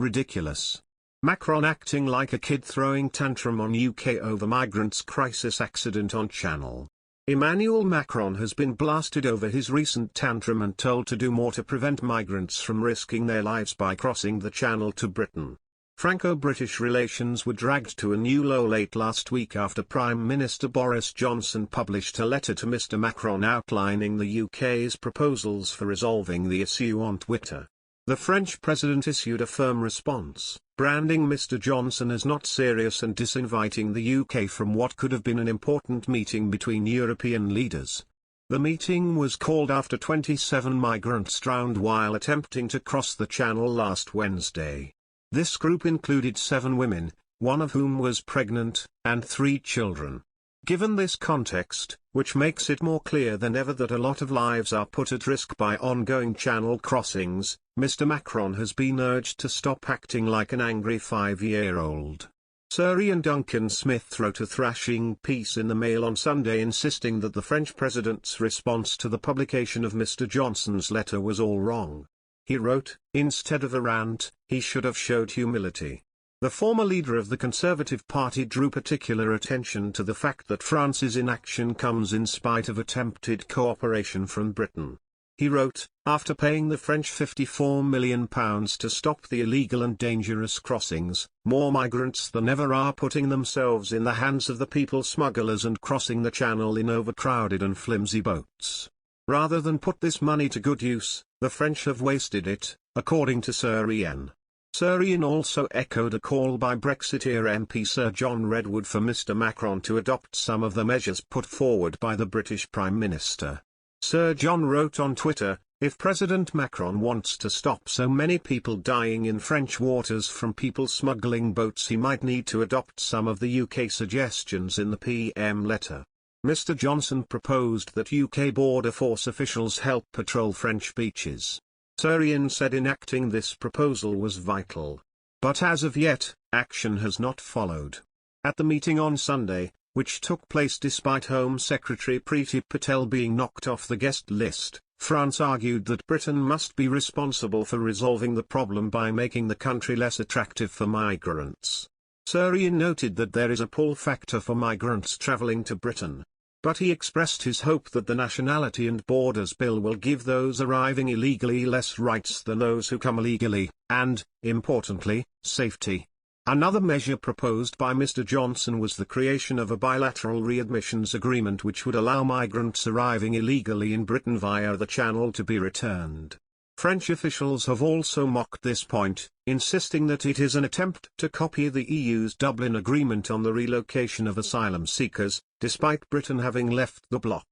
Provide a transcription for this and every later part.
ridiculous. Macron acting like a kid throwing tantrum on UK over migrants crisis accident on Channel. Emmanuel Macron has been blasted over his recent tantrum and told to do more to prevent migrants from risking their lives by crossing the Channel to Britain. Franco-British relations were dragged to a new low late last week after Prime Minister Boris Johnson published a letter to Mr Macron outlining the UK's proposals for resolving the issue on Twitter. The French president issued a firm response, branding Mr Johnson as not serious and disinviting the UK from what could have been an important meeting between European leaders. The meeting was called after 27 migrants drowned while attempting to cross the Channel last Wednesday. This group included 7 women, one of whom was pregnant, and 3 children. Given this context, which makes it more clear than ever that a lot of lives are put at risk by ongoing Channel crossings, Mr Macron has been urged to stop acting like an angry 5-year-old. Sir Ian Duncan Smith wrote a thrashing piece in the Mail on Sunday insisting that the French president's response to the publication of Mr Johnson's letter was all wrong. He wrote, "Instead of a rant, he should have showed humility." The former leader of the Conservative Party drew particular attention to the fact that France's inaction comes in spite of attempted cooperation from Britain. He wrote, "After paying the French £54 million to stop the illegal and dangerous crossings, more migrants than ever are putting themselves in the hands of the people smugglers and crossing the Channel in overcrowded and flimsy boats. Rather than put this money to good use, the French have wasted it," according to Sir Ian. Sir Ian also echoed a call by Brexiteer MP Sir John Redwood for Mr Macron to adopt some of the measures put forward by the British Prime Minister. Sir John wrote on Twitter, "If President Macron wants to stop so many people dying in French waters from people smuggling boats, he might need to adopt some of the UK suggestions in the PM letter." Mr Johnson proposed that UK Border Force officials help patrol French beaches. Sir Ian said enacting this proposal was vital. But as of yet, action has not followed. At the meeting on Sunday, which took place despite Home Secretary Preeti Patel being knocked off the guest list, France argued that Britain must be responsible for resolving the problem by making the country less attractive for migrants. Sir Ian noted that there is a pull factor for migrants travelling to Britain. But he expressed his hope that the Nationality and Borders Bill will give those arriving illegally less rights than those who come legally, and, importantly, safety. Another measure proposed by Mr Johnson was the creation of a bilateral readmissions agreement which would allow migrants arriving illegally in Britain via the Channel to be returned. French officials have also mocked this point, insisting that it is an attempt to copy the EU's Dublin Agreement on the relocation of asylum seekers, despite Britain having left the bloc.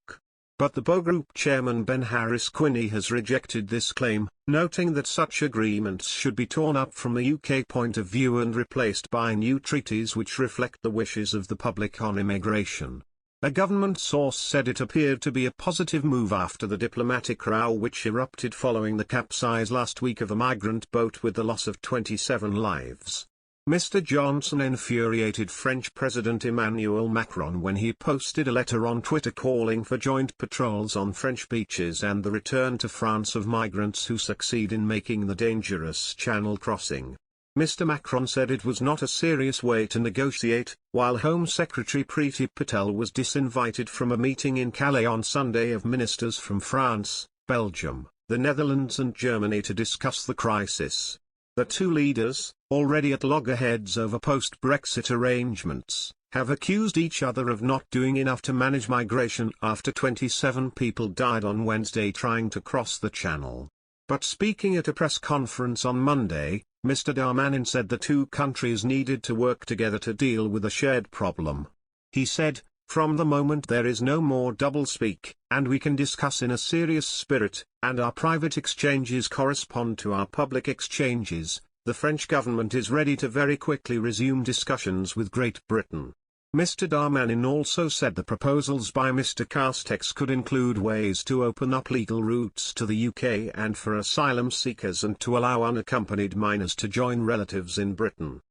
But the BO Group chairman Ben Harris-Quinney has rejected this claim, noting that such agreements should be torn up from a UK point of view and replaced by new treaties which reflect the wishes of the public on immigration. A government source said it appeared to be a positive move after the diplomatic row which erupted following the capsize last week of a migrant boat with the loss of 27 lives. Mr Johnson infuriated French President Emmanuel Macron when he posted a letter on Twitter calling for joint patrols on French beaches and the return to France of migrants who succeed in making the dangerous Channel crossing. Mr Macron said it was not a serious way to negotiate, while Home Secretary Preeti Patel was disinvited from a meeting in Calais on Sunday of ministers from France, Belgium, the Netherlands and Germany to discuss the crisis. The two leaders, already at loggerheads over post-Brexit arrangements, have accused each other of not doing enough to manage migration after 27 people died on Wednesday trying to cross the Channel. But speaking at a press conference on Monday, Mr Darmanin said the two countries needed to work together to deal with a shared problem. He said, "From the moment there is no more doublespeak, and we can discuss in a serious spirit, and our private exchanges correspond to our public exchanges, the French government is ready to very quickly resume discussions with Great Britain." Mr Darmanin also said the proposals by Mr Castex could include ways to open up legal routes to the UK and for asylum seekers and to allow unaccompanied minors to join relatives in Britain.